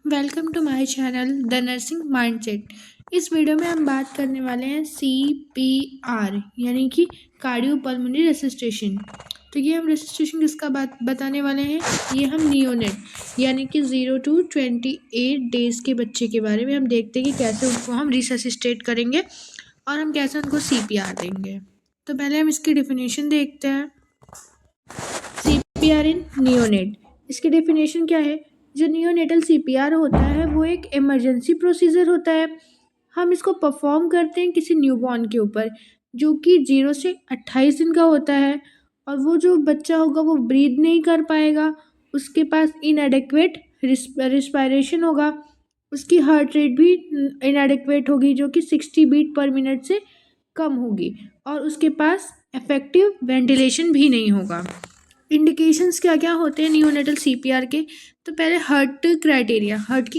Welcome to my channel the nursing mindset. इस video में हम बात करने वाले हैं CPR यानी कि कार्डियोपल्मोनरी रेसिस्टेशन। तो ये हम रेसिस्टेशन किसका बात बताने वाले हैं, ये हम नियोनेट यानी कि 0 to 28 डेज़ के बच्चे के बारे में हम देखते हैं कि कैसे उनको हम रिससिस्टेट करेंगे और हम कैसे उनको CPR देंगे। तो पहले हम इसकी डेफिनेशन देखते हैं। CPR इन नियोनेट, इसकी डेफिनेशन क्या है। जो नियोनेटल CPR होता है वो एक इमरजेंसी प्रोसीजर होता है। हम इसको परफॉर्म करते हैं किसी न्यूबॉर्न के ऊपर जो कि 0 से 28 दिन का होता है, और वो जो बच्चा होगा वो ब्रीथ नहीं कर पाएगा, उसके पास इनएडेक्वेट रिस्पायरेशन होगा, उसकी हार्ट रेट भी इनएडेक्वेट होगी जो कि 60 बीट पर मिनट से कम होगी, और उसके पास इफेक्टिव वेंटिलेशन भी नहीं होगा। इंडिकेशंस क्या क्या होते हैं नियोनेटल CPR के। तो पहले हार्ट की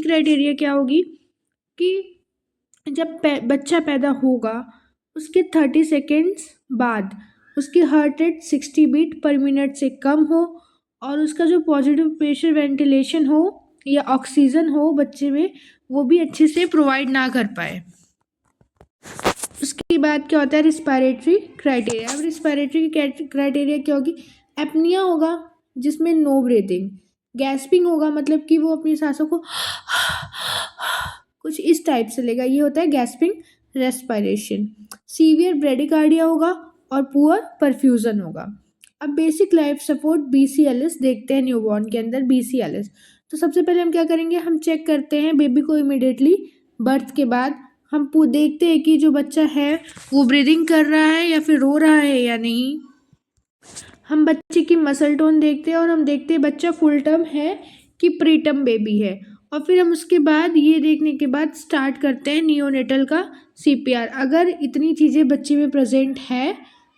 क्राइटेरिया क्या होगी कि जब बच्चा पैदा होगा उसके 30 सेकेंड्स बाद उसकी heart rate 60 beat per minute से कम हो, और उसका जो पॉजिटिव प्रेशर वेंटिलेशन हो या ऑक्सीजन हो बच्चे में वो भी अच्छे से प्रोवाइड ना कर पाए। उसके बाद क्या होता है रिस्पायरेटरी क्राइटेरिया। अब रिस्पायरेटरी क्राइटेरिया क्या होगी, एपनिया होगा जिसमें नो ब्रीथिंग, गैस्पिंग होगा मतलब कि वो अपनी सांसों को कुछ इस टाइप से लेगा, ये होता है गैस्पिंग रेस्पिरेशन। सीवियर ब्रेडिकार्डिया होगा और पुअर परफ्यूजन होगा। अब बेसिक लाइफ सपोर्ट BCLS देखते हैं न्यूबॉर्न के अंदर। BCLS तो सबसे पहले हम क्या करेंगे, हम चेक करते हैं बेबी को इमिडिएटली बर्थ के बाद। हम देखते हैं कि जो बच्चा है वो ब्रीदिंग कर रहा है या फिर रो रहा है या नहीं। हम बच्चे की मसल टोन देखते हैं और हम देखते हैं बच्चा फुल टर्म है कि प्रीटर्म बेबी है, और फिर हम उसके बाद ये देखने के बाद स्टार्ट करते हैं नियोनेटल का CPR। अगर इतनी चीज़ें बच्चे में प्रेजेंट है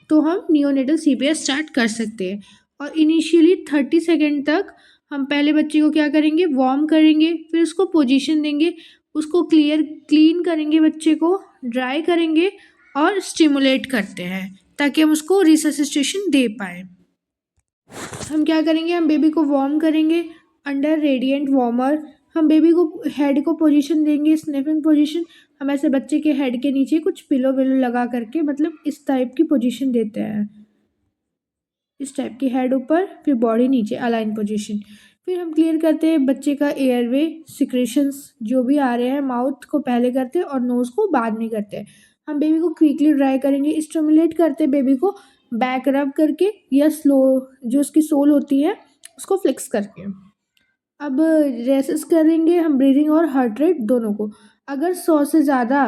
तो हम नियोनेटल CPR स्टार्ट कर सकते हैं। और इनिशियली 30 सेकेंड तक हम पहले बच्चे को क्या करेंगे, वार्म करेंगे, फिर उसको पोजीशन देंगे, उसको क्लीन करेंगे, बच्चे को ड्राई करेंगे और स्टिमुलेट करते हैं ताकि हम उसको रिससिस्टेशन दे पाए। हम क्या करेंगे, हम बेबी को वार्म करेंगे अंडर रेडिएंट वार्मर। हम बेबी को हेड को पोजीशन देंगे स्निफिंग पोजीशन। हम ऐसे बच्चे के हेड के नीचे कुछ पिलो विलो लगा करके मतलब इस टाइप की पोजीशन देते हैं, इस टाइप की, हेड ऊपर फिर बॉडी नीचे अलाइन पोजीशन। फिर हम क्लियर करते हैं बच्चे का एयरवे सिक्रेशंस जो भी आ रहे हैं, माउथ को पहले करते हैं और नोज़ को बाद में करते हैं। हम बेबी को क्विकली ड्राई करेंगे, स्टिमुलेट करते हैं बेबी को बैक रब करके या स्लो जो उसकी सोल होती है उसको फ्लेक्स करके। अब रेसेस करेंगे हम ब्रीदिंग और हार्ट रेट दोनों को। अगर 100 से ज़्यादा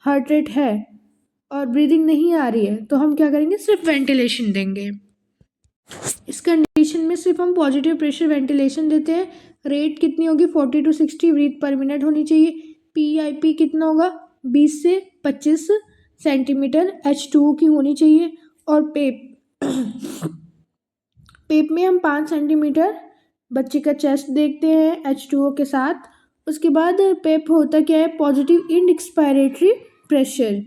हार्ट रेट है और ब्रीदिंग नहीं आ रही है तो हम क्या करेंगे, सिर्फ वेंटिलेशन देंगे। इस कंडीशन में सिर्फ हम पॉजिटिव प्रेशर वेंटिलेशन देते हैं। रेट कितनी होगी, 40 to 60 ब्रीथ पर मिनट होनी चाहिए। PIP कितना होगा, 20 से 25 सेंटीमीटर H2O की होनी चाहिए। और पेप में हम 5 सेंटीमीटर बच्चे का चेस्ट देखते हैं H2O के साथ। उसके बाद पेप होता क्या है, पॉजिटिव इंडिक्सपायरेटरी प्रेशर।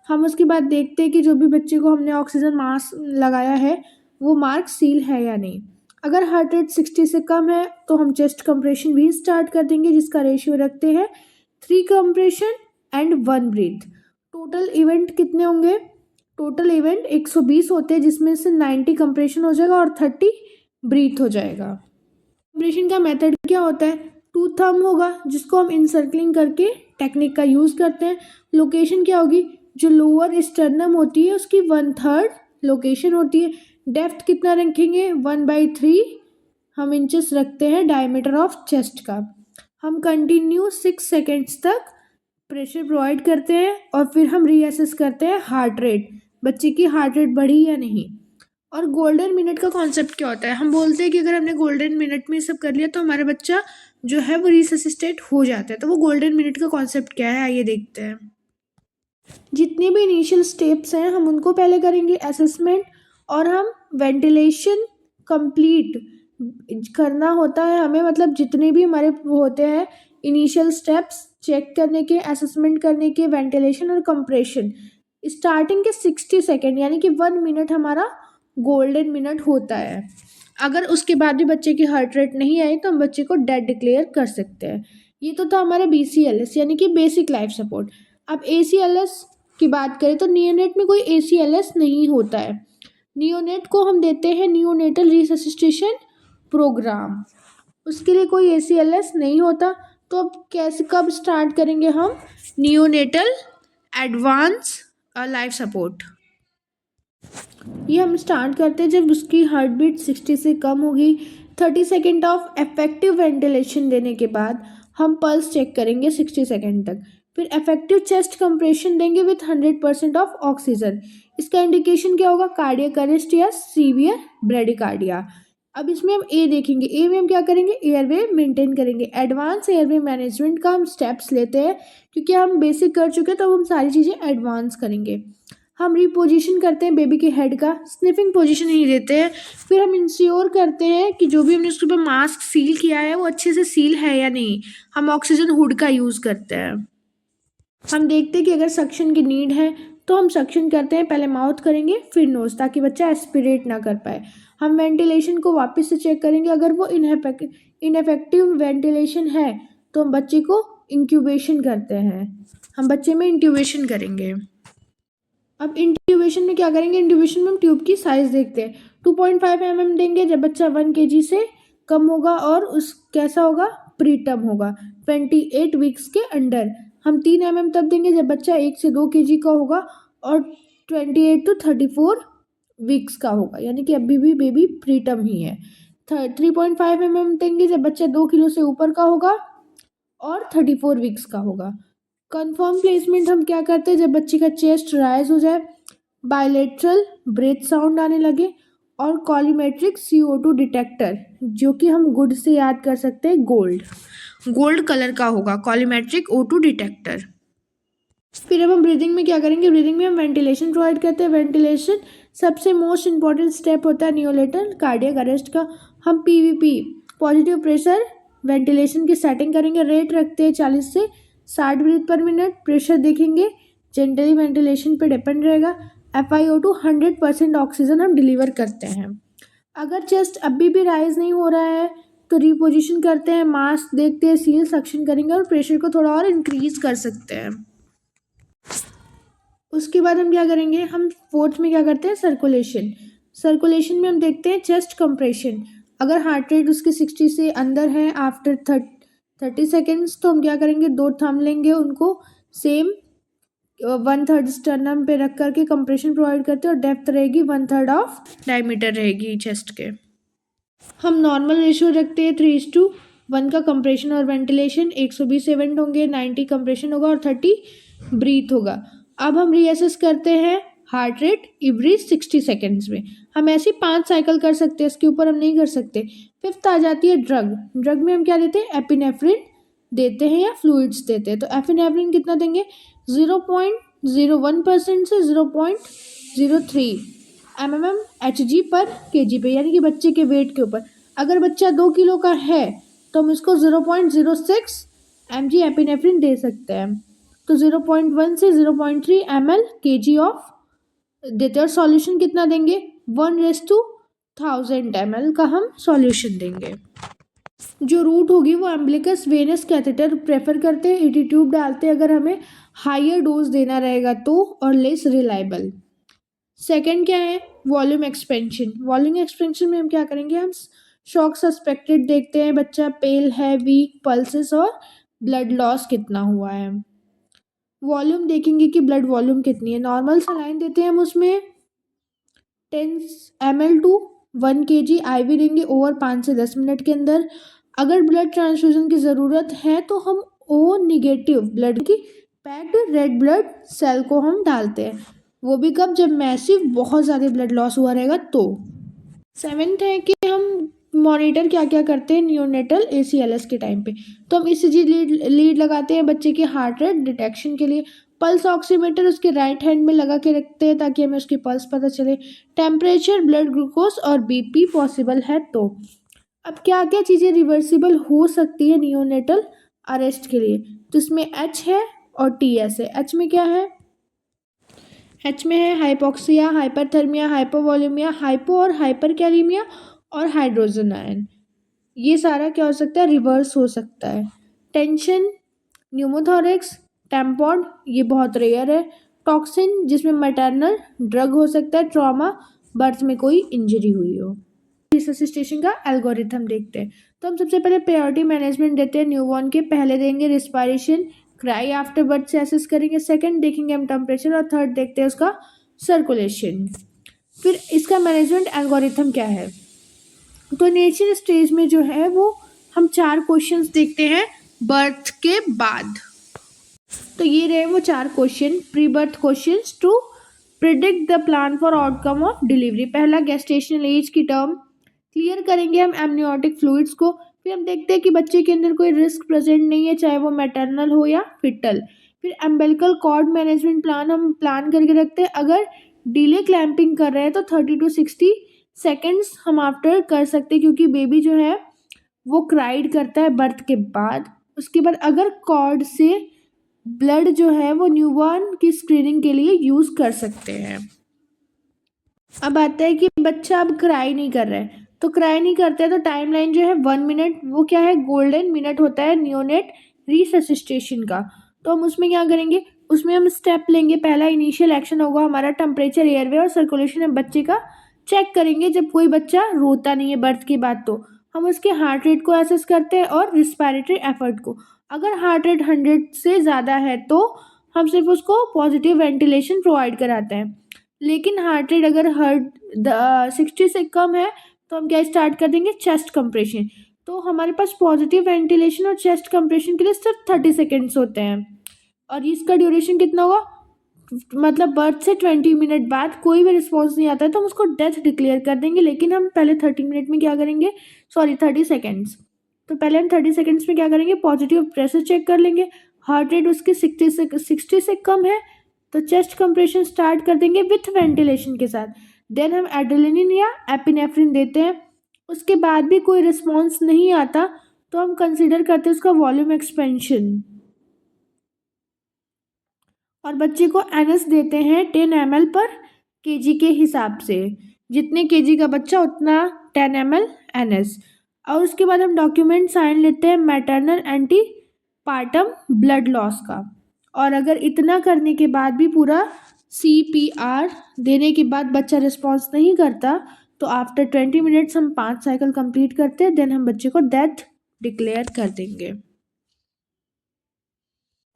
हम उसके बाद देखते हैं कि जो भी बच्चे को हमने ऑक्सीजन मास्क लगाया है वो मार्क सील है या नहीं। अगर हार्ट रेट 60 से कम है तो हम चेस्ट कंप्रेशन भी स्टार्ट कर देंगे जिसका रेशियो रखते हैं 3 compression and 1 breath. Total event कितने होंगे, टोटल इवेंट 120 होते हैं जिसमें से 90 कंप्रेशन हो जाएगा और 30 ब्रीथ हो जाएगा। कंप्रेशन का मेथड क्या होता है, 2 थंब होगा जिसको हम इंसर्कलिंग करके टेक्निक का यूज़ करते हैं। लोकेशन क्या होगी, जो लोअर स्टर्नम होती है उसकी 1/3 लोकेशन होती है। डेप्थ कितना रखेंगे, 1/3 हम इंचेस रखते हैं डायमीटर ऑफ चेस्ट का। हम कंटिन्यू 6 सेकेंड्स तक प्रेशर प्रोवाइड करते हैं और फिर हम रीअसेस करते हैं हार्ट रेट, बच्चे की हार्ट रेट बढ़ी या नहीं। और गोल्डन मिनट का कॉन्सेप्ट क्या होता है, हम बोलते हैं कि अगर हमने गोल्डन मिनट में सब कर लिया तो हमारा बच्चा जो है वो रिससिस्टेट हो जाता है। तो वो गोल्डन मिनट का कॉन्सेप्ट क्या है, आइए देखते हैं। जितने भी इनिशियल स्टेप्स हैं हम उनको पहले करेंगे असेसमेंट, और हम वेंटिलेशन कंप्लीट करना होता है हमें, मतलब जितने भी हमारे होते हैं इनिशियल स्टेप्स चेक करने के, असेसमेंट करने के, वेंटिलेशन और कंप्रेशन, स्टार्टिंग के 60 सेकेंड यानी कि 1 मिनट हमारा गोल्डन मिनट होता है। अगर उसके बाद भी बच्चे की हार्ट रेट नहीं आई तो हम बच्चे को डेड डिक्लेयर कर सकते हैं। ये तो था हमारा BCLS यानी कि बेसिक लाइफ सपोर्ट। अब ACLS की बात करें तो नियोनेट में कोई ACLS नहीं होता है। नियोनेट को हम देते हैं नियोनेटल रिससिटेशन प्रोग्राम, उसके लिए कोई ACLS नहीं होता। तो अब कैसे कब स्टार्ट करेंगे हम नियोनेटल एडवांस लाइफ सपोर्ट? ये हम स्टार्ट करते हैं जब उसकी हार्ट बीट 60 से कम होगी। 30 सेकेंड ऑफ इफेक्टिव वेंटिलेशन देने के बाद हम पल्स चेक करेंगे 60 सेकेंड तक। फिर इफेक्टिव चेस्ट कंप्रेशन देंगे विथ 100% ऑफ ऑक्सीजन। इसका इंडिकेशन क्या होगा? कार्डियक अरेस्ट या सीवियर ब्रेडिकार्डिया। अब इसमें हम ए देखेंगे। ए में हम क्या करेंगे? एयरवे मेंटेन करेंगे। एडवांस एयरवे मैनेजमेंट का हम स्टेप्स लेते हैं, क्योंकि हम बेसिक कर चुके हैं तो हम सारी चीज़ें एडवांस करेंगे। हम रिपोजिशन करते हैं बेबी के हेड का, स्निफिंग पोजीशन ही देते हैं। फिर हम इंश्योर करते हैं कि जो भी हमने उसके ऊपर मास्क सील किया है वो अच्छे से सील है या नहीं। हम ऑक्सीजन हुड का यूज़ करते हैं। हम देखते हैं कि अगर सक्शन की नीड है तो हम सक्शन करते हैं, पहले माउथ करेंगे फिर नोज, ताकि बच्चा एस्पिरेट ना कर पाए। हम वेंटिलेशन को वापस से चेक करेंगे, अगर वो इनफेक्टिव वेंटिलेशन है तो हम बच्चे को इंक्यूबेशन करते हैं। हम बच्चे में इंट्यूबेशन करेंगे। अब इंट्यूबेशन में क्या करेंगे? इंट्यूबेशन में हम ट्यूब की साइज़ देखते हैं। 2.5 mm देंगे जब बच्चा 1 kg से कम होगा और उस कैसा होगा? प्रीटर्म होगा 28 वीक्स के अंडर। हम 3 mm तब देंगे जब बच्चा 1 से 2 kg का होगा और 28 to 34 वीक्स का होगा, यानी कि अभी भी बेबी प्रीटर्म ही है। 3.5 mm देंगे जब बच्चा 2 किलो से ऊपर का होगा और 34 वीक्स का होगा। कंफर्म प्लेसमेंट हम क्या करते हैं? जब बच्चे का चेस्ट राइज हो जाए, बायलेटरल ब्रेथ साउंड आने लगे और कॉलीमेट्रिक CO2 डिटेक्टर, जो कि हम गुड से याद कर सकते हैं, गोल्ड कलर का होगा कॉलीमेट्रिक O2 डिटेक्टर। फिर अब हम ब्रीदिंग में क्या करेंगे? ब्रीदिंग में हम वेंटिलेशन प्रोवाइड करते हैं। वेंटिलेशन सबसे मोस्ट इंपॉर्टेंट स्टेप होता है नियोनेटल कार्डियक अरेस्ट का। हम PVP पॉजिटिव प्रेशर वेंटिलेशन की सेटिंग करेंगे। रेट रखते हैं 40 से 60 ब्रीथ पर मिनट। प्रेशर देखेंगे, जेंटली वेंटिलेशन पे डिपेंड रहेगा। FiO2 100% ऑक्सीजन हम डिलीवर करते हैं। अगर चेस्ट अभी भी राइज नहीं हो रहा है तो रिपोजिशन करते हैं, मास्क देखते हैं, सील सक्शन करेंगे और प्रेशर को थोड़ा और इंक्रीज कर सकते हैं। उसके बाद हम क्या करेंगे? हम फोर्थ में क्या करते हैं? सर्कुलेशन में हम देखते हैं चेस्ट कंप्रेशन। अगर हार्ट रेट उसके 60 से अंदर है आफ्टर 30 सेकेंड्स तो हम क्या करेंगे? 2 थंब लेंगे, उनको सेम 1/3 स्टर्नम पे रख करके कंप्रेशन प्रोवाइड करते हैं और डेप्थ रहेगी 1/3 ऑफ डायमीटर रहेगी चेस्ट के। हम नॉर्मल रेशियो रखते हैं 3:1 का कंप्रेशन और वेंटिलेशन। 120 इवेंट होंगे, 90 कंप्रेशन होगा और 30 ब्रीथ होगा। अब हम रीअसेस करते हैं हार्ट रेट एवरी 60 सेकेंड्स में। हम ऐसे 5 साइकिल कर सकते हैं, इसके ऊपर हम नहीं कर सकते। फिफ्थ आ जाती है ड्रग में हम क्या देते हैं? एपिनेफ्रिन देते हैं या फ्लूइड्स देते हैं। तो एपिनेफ्रिन कितना देंगे? 0.01% से 0.03 mmHg पर kg पे, यानी कि बच्चे के वेट के ऊपर। अगर बच्चा 2 किलो का है तो हम इसको 0.06 mg एपिनेफ्रिन दे सकते हैं। तो 0.1 से 0.3 ml kg ऑफ देते हैं। और सॉल्यूशन कितना देंगे? 1:1000 ml का हम सॉल्यूशन देंगे। जो रूट होगी वो एम्बिलिकस वेनस कैथेटर प्रेफर करते हैं। ET ट्यूब डालते हैं अगर हमें हायर डोज देना रहेगा तो, और लेस रिलायबल। सेकंड क्या है? वॉल्यूम एक्सपेंशन में हम क्या करेंगे? हम शॉक सस्पेक्टेड देखते हैं, बच्चा पेल है, वीक पल्सेस और ब्लड लॉस कितना हुआ है। वॉल्यूम देखेंगे कि ब्लड वॉल्यूम कितनी है। नॉर्मल सलाइन देते हैं हम उसमें 10 ml टू 1 kg IV देंगे ओवर 5 से 10 मिनट के अंदर। अगर ब्लड ट्रांसफ्यूजन की ज़रूरत है तो हम O निगेटिव ब्लड की पैक्ड रेड ब्लड सेल को हम डालते हैं। वो भी कब? जब मैसिव बहुत ज़्यादा ब्लड लॉस हुआ रहेगा तो। 7th है कि हम मॉनिटर क्या क्या करते हैं नियोनेटल ACLS के टाइम पे। तो हम ECG लीड लगाते हैं बच्चे के हार्ट रेट डिटेक्शन के लिए। पल्स ऑक्सीमीटर उसके राइट हैंड में लगा के रखते हैं ताकि हमें उसकी पल्स पता चले। टेम्परेचर, ब्लड ग्लूकोज और BP पॉसिबल है तो। अब क्या क्या चीज़ें रिवर्सिबल हो सकती है नियोनेटल अरेस्ट के लिए? तो इसमें H है और TS है। H में क्या है? H में है हाइपोक्सिया, हाइपरथर्मिया, हाइपोवॉल्यूमिया, हाइपो और हाइपरकैलेमिया और हाइड्रोजन आयन। ये सारा क्या हो सकता है? रिवर्स हो सकता है। टेंशन, न्यूमोथोरेक्स, टेम्पॉड ये बहुत रेयर है, टॉक्सिन जिसमें मैटरनल ड्रग हो सकता है, ट्रॉमा बर्थ में कोई इंजरी हुई हो। रिससिटेशन का एल्गोरिथम देखते हैं। तो हम सबसे पहले प्रायोरिटी मैनेजमेंट देते हैं न्यूबॉर्न के। पहले देंगे रिस्पायरेशन, क्राई आफ्टर बर्थ से असेस करेंगे, सेकंड देखेंगे हम टेम्परेचर, और थर्ड देखते हैं उसका सर्कुलेशन। फिर इसका मैनेजमेंट एल्गोरिथम क्या है। तो इनिशियल स्टेज में जो है वो हम 4 क्वेश्चंस देखते हैं बर्थ के बाद। तो ये रहे वो 4 question, pre birth questions to predict the plan for outcome of delivery. पहला गेस्टेशनल एज की टर्म क्लियर करेंगे हम एमनियोटिक फ्लूइड्स को। फिर हम देखते हैं कि बच्चे के अंदर कोई रिस्क प्रेजेंट नहीं है, चाहे वो मैटरनल हो या फिटल। फिर एम्बेलिकल कॉर्ड मैनेजमेंट प्लान हम प्लान करके रखते हैं। अगर डिले क्लैंपिंग कर रहे हैं तो 30 to 60 सेकेंड्स हम आफ्टर कर सकते हैं, क्योंकि बेबी जो है वो क्राइड करता है बर्थ के बाद। उसके बाद अगर कॉर्ड से ब्लड जो है वो न्यूबॉर्न की स्क्रीनिंग के लिए यूज़ कर सकते हैं। अब आता है कि बच्चा अब क्राई नहीं कर रहा है, तो क्राई नहीं करता है तो टाइमलाइन जो है 1 मिनट, वो क्या है गोल्डन मिनट होता है नियोनेट रिससिटेशन का। तो हम उसमें क्या करेंगे, उसमें हम स्टेप लेंगे। पहला इनिशियल एक्शन होगा हमारा टेम्परेचर, एयरवे और सर्कुलेशन है बच्चे का चेक करेंगे। जब कोई बच्चा रोता नहीं है बर्थ के बाद तो हम उसके हार्ट रेट को एसेस करते हैं और रिस्पायरेटरी एफर्ट को। अगर हार्ट रेट 100 से ज़्यादा है तो हम सिर्फ उसको पॉजिटिव वेंटिलेशन प्रोवाइड कराते हैं। लेकिन हार्ट रेट अगर 60 से कम है तो हम क्या स्टार्ट कर देंगे, चेस्ट कंप्रेशन। तो हमारे पास पॉजिटिव वेंटिलेशन और चेस्ट कंप्रेशन के लिए सिर्फ 30 सेकेंड्स होते हैं, और इसका ड्यूरेशन कितना होगा, मतलब बर्थ से 20 मिनट बाद कोई भी रिस्पॉन्स नहीं आता है तो हम उसको डेथ डिक्लेयर कर देंगे। लेकिन हम पहले 30 मिनट में क्या करेंगे, 30 सेकेंड्स। तो पहले हम 30 सेकेंड्स में क्या करेंगे, पॉजिटिव प्रेशर चेक कर लेंगे। हार्ट रेट उसके 60 से कम है तो चेस्ट कंप्रेशन स्टार्ट कर देंगे विथ वेंटिलेशन के साथ। देन हम एड्रेनालिन या एपिनेफ्रिन देते हैं। उसके बाद भी कोई रिस्पॉन्स नहीं आता तो हम कंसिडर करते हैं उसका वॉल्यूम एक्सपेंशन, और बच्चे को एनएस देते हैं 10 ml पर केजी के हिसाब से। जितने केजी का बच्चा उतना 10 ml एनएस। और उसके बाद हम डॉक्यूमेंट साइन लेते हैं maternal anti partum blood loss का। और अगर इतना करने के बाद भी पूरा CPR देने के बाद बच्चा रिस्पॉन्स नहीं करता तो आफ्टर 20 मिनट्स हम 5 साइकिल कंप्लीट करते हैं। देन हम बच्चे को डेथ डिक्लेयर कर देंगे।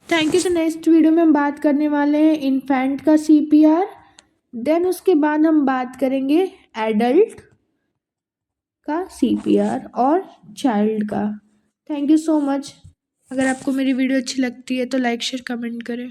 Thank you. तो नेक्स्ट वीडियो में हम बात करने वाले हैं इन्फेंट का CPR। देन उसके बाद हम बात करेंगे एडल्ट का CPR और चाइल्ड का। Thank you so much. अगर आपको मेरी वीडियो अच्छी लगती है तो लाइक शेयर कमेंट करें।